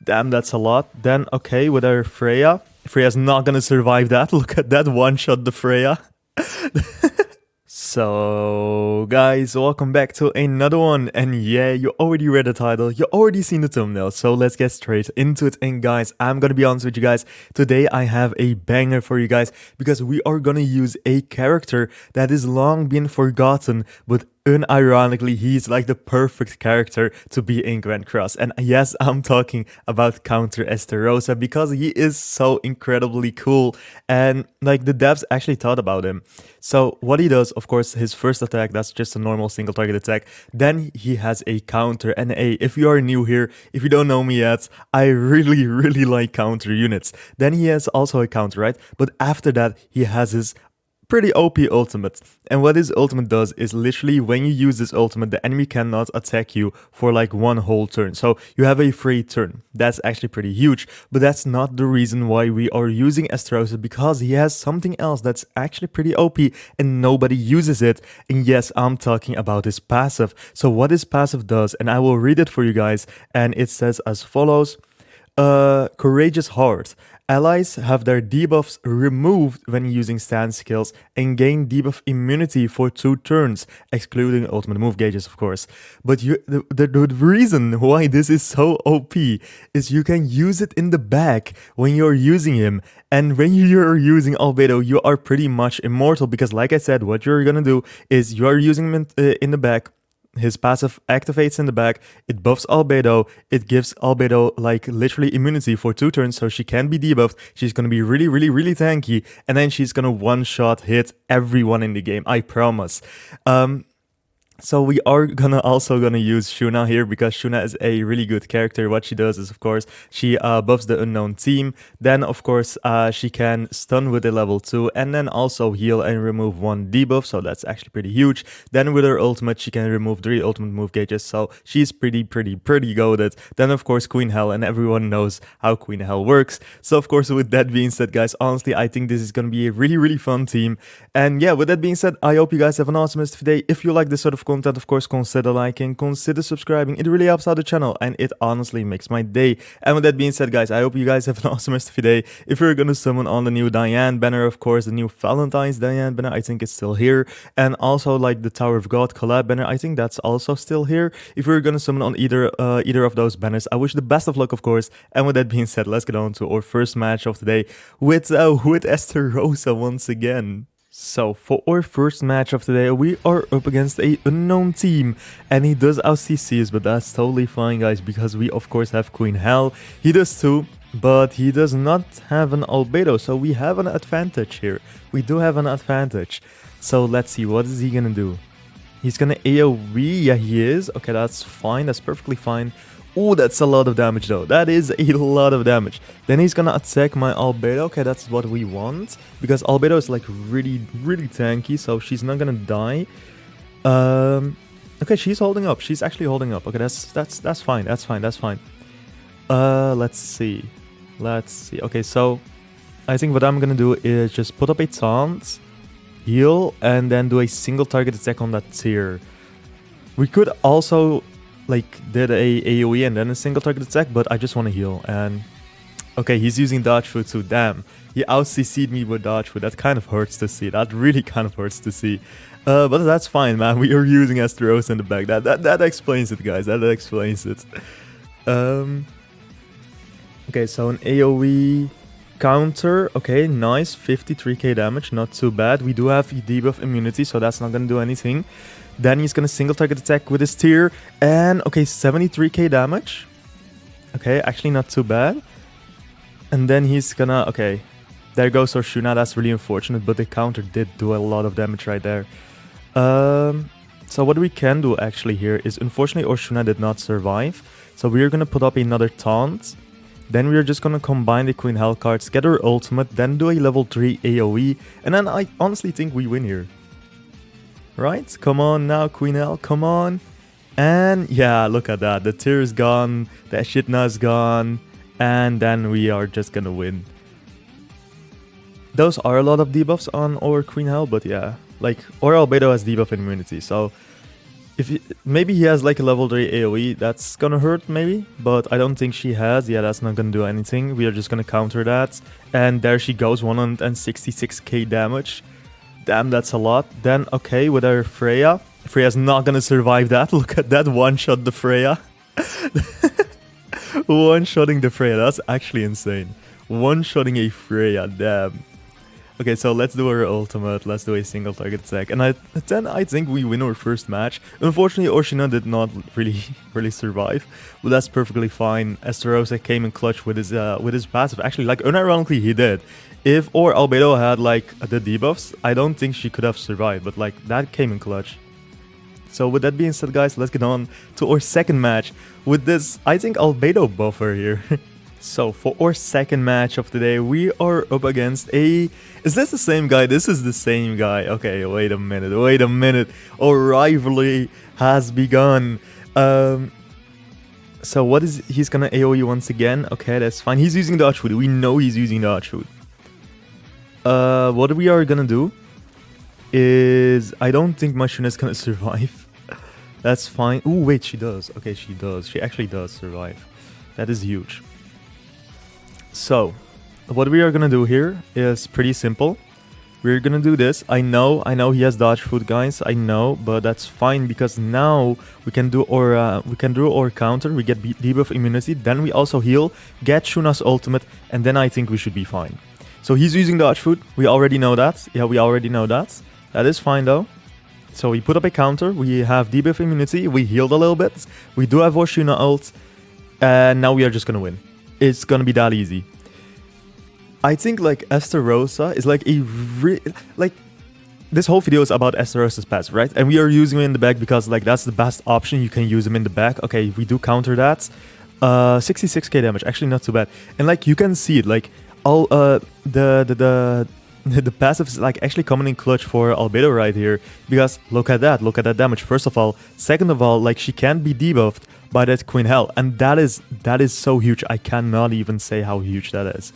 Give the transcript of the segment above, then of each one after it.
Damn, that's a lot. Then, okay, with our Freya. Freya's not gonna survive that. Look at that one-shot, the Freya. So, guys, welcome back to another one. And yeah, you already read the title, you already seen the thumbnail. So let's get straight into it. And guys, I'm gonna be honest with you guys. Today I have a banger for you guys because we are gonna use a character that has long been forgotten, but unironically, he's like the perfect character to be in Grand Cross. And yes, I'm talking about Counter Esterosa because he is so incredibly cool. And like the devs actually thought about him. So what he does, of course, his first attack, that's just a normal single target attack. Then he has a counter. And hey, if you are new here, if you don't know me yet, I really like counter units. Then he has also a counter, right? But after that, he has his pretty OP ultimate. And what his ultimate does is literally when you use this ultimate, the enemy cannot attack you for like one whole turn. So you have a free turn. That's actually pretty huge, but that's not the reason why we are using Esterosa, because he has something else that's actually pretty OP and nobody uses it. And yes, I'm talking about his passive. So what his passive does, and I will read it for you guys, and it says as follows. Courageous Heart. Allies have their debuffs removed when using stand skills and gain debuff immunity for 2 turns, excluding ultimate move gauges, of course. But the reason why this is so OP is you can use it in the back when you're using him. And when you're using Albedo, you are pretty much immortal because, like I said, what you're gonna do is you are using him in the back. His passive activates in the back, it buffs Albedo, it gives Albedo like literally immunity for 2 turns, so she can be debuffed, she's gonna be really tanky, and then she's gonna one-shot hit everyone in the game, I promise. So we are also gonna use Shuna here because Shuna is a really good character. What she does is, of course, she buffs the unknown team. Then, of course, she can stun with a level 2 and then also heal and remove 1 debuff. So that's actually pretty huge. Then with her ultimate, she can remove 3 ultimate move gauges. So she's pretty goated. Then, of course, Queen Hell, and everyone knows how Queen Hell works. So, of course, with that being said, guys, honestly, I think this is gonna be a really fun team. And yeah, with that being said, I hope you guys have an awesome rest of the day. If you like this sort of content, of course, consider liking, consider subscribing. It really helps out the channel and it honestly makes my day. And with that being said, guys, I hope you guys have an awesome rest of your day. If you're gonna summon on the new Diane banner, of course, the new Valentine's Diane banner, I think it's still here. And also like the Tower of God collab banner, I think that's also still here. If you're gonna summon on either of those banners, I wish the best of luck, of course. And with that being said, let's get on to our first match of the day with Esterosa once again. So for our first match of today, we are up against a unknown team, and he does out CCs, but that's totally fine, guys, because we of course have Queen Hell. He does too, but he does not have an Albedo, so we have an advantage here. We do have an advantage. So let's see, what is he gonna do? He's gonna AoE, yeah he is. Okay, that's fine, that's perfectly fine. Oh, that's a lot of damage though. That is a lot of damage. Then he's gonna attack my Albedo. Okay, that's what we want. Because Albedo is like really tanky, so she's not gonna die. Okay, she's holding up. She's actually holding up. Okay, that's fine. That's fine. Let's see. Okay, so I think what I'm gonna do is just put up a taunt, heal, and then do a single target attack on that tier. We could also like did a AoE and then a single target attack, but I just want to heal. And okay, he's using dodge food too. Damn, he out CC'd me with dodge food. That kind of hurts to see. That really kind of hurts to see. But that's fine, man. We are using Esterosa in the back. That explains it, guys. That explains it. Okay, so an AoE counter. Okay, nice. 53k damage, not too bad. We do have debuff immunity, so that's not gonna do anything. Then he's gonna single target attack with his tier, and okay, 73k damage. Okay, actually not too bad. And then he's gonna, okay, there goes our Shuna. That's really unfortunate, but the counter did do a lot of damage right there. So what we can do actually here is, unfortunately, our Shuna did not survive. So we're gonna put up another taunt. Then we're just gonna combine the Queen Hell cards, get her ultimate, then do a level 3 AoE, and then I honestly think we win here. Right? Come on now, Queen Hell, come on. And yeah, look at that. The tier is gone, the Echidna is gone, and then we are just gonna win. Those are a lot of debuffs on our Queen Hell, but yeah. Like, our Albedo has debuff immunity, so Maybe he has like a level 3 AoE, that's gonna hurt maybe, but I don't think she has. Yeah, that's not gonna do anything. We are just gonna counter that. And there she goes, 166k damage. Damn, that's a lot. Then, okay, with our Freya. Freya's not gonna survive that. Look at that, one-shot the Freya. One-shotting the Freya, that's actually insane. One-shotting a Freya, damn. Okay, so let's do our ultimate, let's do a single target attack, and then I think we win our first match. Unfortunately, Oshina did not really survive, but that's perfectly fine. Esterosa came in clutch with his passive. Actually, like, unironically, he did. If or Albedo had, like, the debuffs, I don't think she could have survived, but, like, that came in clutch. So with that being said, guys, let's get on to our second match with this, I think, Albedo buffer here. So, for our second match of the day, we are up against a... Is this the same guy? This is the same guy. Okay, wait a minute. Our rivalry has begun. So what is... He's gonna AoE once again. Okay, that's fine. He's using the Archwood. We know he's using the Archwood. What we are gonna do is... I don't think Mashuna is gonna survive. That's fine. Ooh, wait, she does. Okay, she does. She actually does survive. That is huge. So, what we are gonna do here is pretty simple. We're gonna do this. I know he has dodge food, guys. I know, but that's fine because now we can do our counter. We get debuff immunity, then we also heal, get Shuna's ultimate, and then I think we should be fine. So he's using dodge food. We already know that. Yeah, we already know that. That is fine though. So we put up a counter. We have debuff immunity. We healed a little bit. We do have our Shuna ult, and now we are just gonna win. It's gonna be that easy. I think like Esterosa is like like this whole video is about Esterosa's passive, right? And we are using him in the back because like that's the best option. You can use him in the back. Okay, we do counter that. 66k damage, actually not too bad. And like you can see it, like all the passive is like actually coming in clutch for Albedo right here because look at that damage. First of all, second of all, like she can't be debuffed by that Queen Hell, and that is so huge. I cannot even say how huge that is.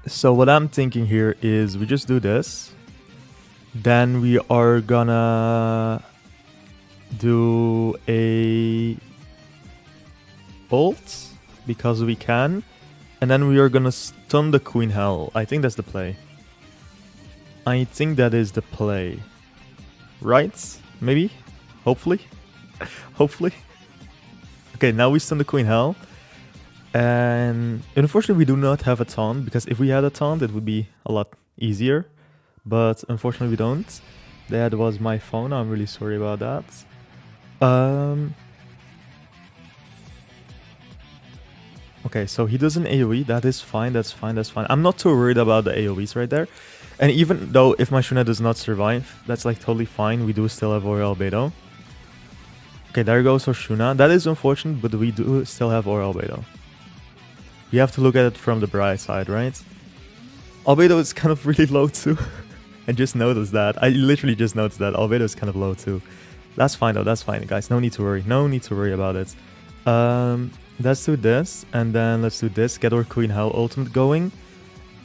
So what I'm thinking here is we just do this. Then we are gonna do a ult because we can, and then we are gonna stun the Queen Hell. I think that's the play. I think that is the play, right? Maybe, hopefully. Hopefully. Okay, now we stun the Queen Hell. And unfortunately we do not have a taunt, because if we had a taunt it would be a lot easier. But unfortunately we don't. That was my phone, I'm really sorry about that. Okay, so he does an AoE, that is fine, that's fine. I'm not too worried about the AoEs right there. And even though if my Shuna does not survive, that's like totally fine, we do still have our Albedo. Okay, there goes our Shuna. That is unfortunate, but we do still have our Albedo. We have to look at it from the bright side, right? Albedo is kind of really low too. I just noticed that. I literally just noticed that. Albedo is kind of low too. That's fine though, that's fine, guys. No need to worry. No need to worry about it. Let's do this, and then let's do this. Get our Queen Hell ultimate going.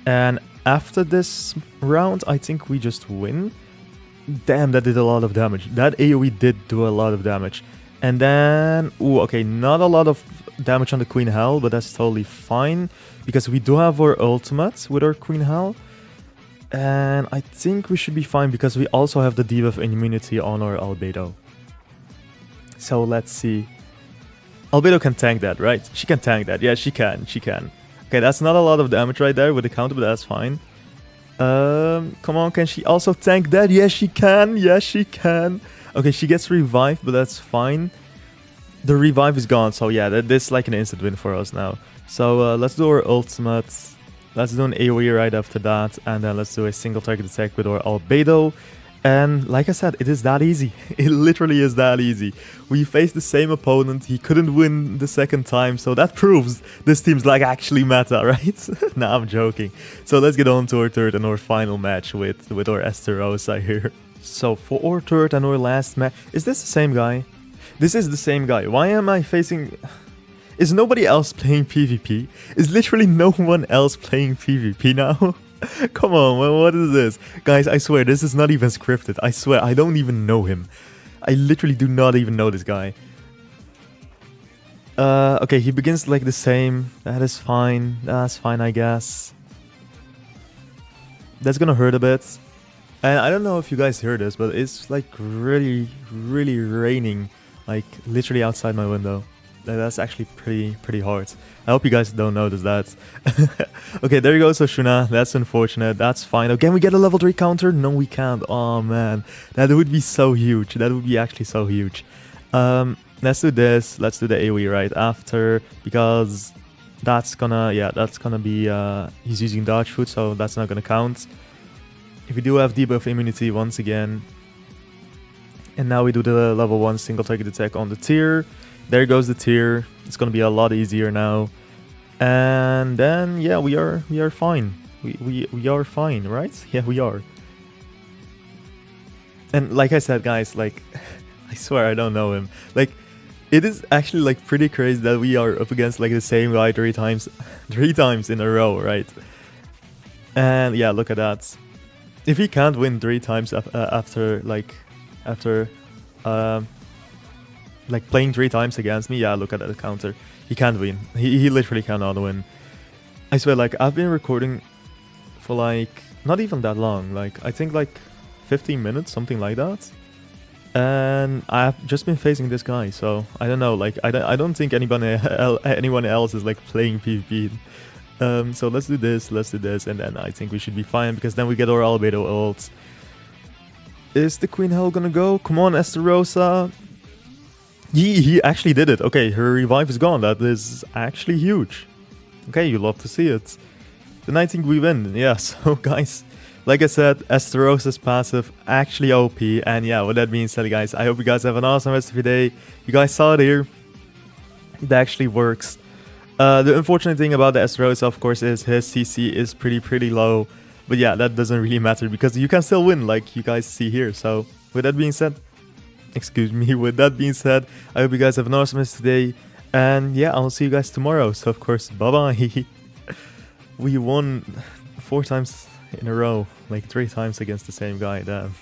And after this round, I think we just win. Damn, that did a lot of damage. That AoE did do a lot of damage. And then, ooh, okay, not a lot of damage on the Queen Hell, but that's totally fine, because we do have our ultimate with our Queen Hell. And I think we should be fine, because we also have the debuff immunity on our Albedo. So let's see. Albedo can tank that, right? She can tank that. Yeah, she can. Okay, that's not a lot of damage right there with the counter, but that's fine. Come on, can she also tank that? Yes, she can. Yes, she can. Okay, she gets revived, but that's fine. The revive is gone, so yeah, this is like an instant win for us now. So let's do our ultimate. Let's do an AoE right after that, and then let's do a single target attack with our Albedo. And like I said, it is that easy. It literally is that easy. We faced the same opponent, he couldn't win the second time, so that proves this team's like actually meta, right? Nah, I'm joking. So let's get on to our third and our final match with our Esterosa here. So for our third and our last match, is this the same guy? This is the same guy. Why am I facing... Is nobody else playing PvP? Is literally no one else playing PvP now? Come on, what is this? Guys, I swear, this is not even scripted. I swear, I don't even know him. I literally do not even know this guy. Okay, he begins like the same. That is fine. That's fine, I guess. That's gonna hurt a bit. And I don't know if you guys heard this, but it's like really, really raining. Like literally outside my window. That's actually pretty hard. I hope you guys don't notice that. Okay, there you go, Soshuna. That's unfortunate. That's fine. Oh, can we get a level 3 counter? No, we can't. Oh, man. That would be so huge. That would be actually so huge. Let's do this. Let's do the AoE right after. Because that's gonna... Yeah, that's gonna be... he's using dodge food, so that's not gonna count. If we do have debuff immunity once again. And now we do the level 1 single target attack on the tier. There goes the tier. It's gonna be a lot easier now. And then yeah, we are fine. We are fine, right? Yeah, we are. And like I said, guys, like I swear I don't know him. Like it is actually like pretty crazy that we are up against like the same guy three times in a row, right? And yeah, look at that. If he can't win 3 times after playing 3 times against me, yeah, look at that counter. He can't win. He literally cannot win. I swear, like, I've been recording for, like, not even that long. Like, I think, like, 15 minutes, something like that. And I've just been facing this guy, so I don't know. Like, I don't think anyone else is, like, playing PvP. So let's do this, and then I think we should be fine, because then we get our Albedo ult. Is the Queen Hell gonna go? Come on, Esterosa. He actually did it. Okay, her revive is gone. That is actually huge. Okay, you love to see it. Then I think we win. Yeah, so guys, like I said, Esterosa's passive actually OP. And yeah, with that being said, guys, I hope you guys have an awesome rest of your day. You guys saw it here. It actually works. The unfortunate thing about the Esterosa, of course, is his CC is pretty low. But yeah, that doesn't really matter because you can still win, like you guys see here. So with that being said, with that being said, I hope you guys have an awesome rest today. And yeah, I'll see you guys tomorrow. So of course, bye-bye. We won 4 times in a row, like 3 times against the same guy. Damn.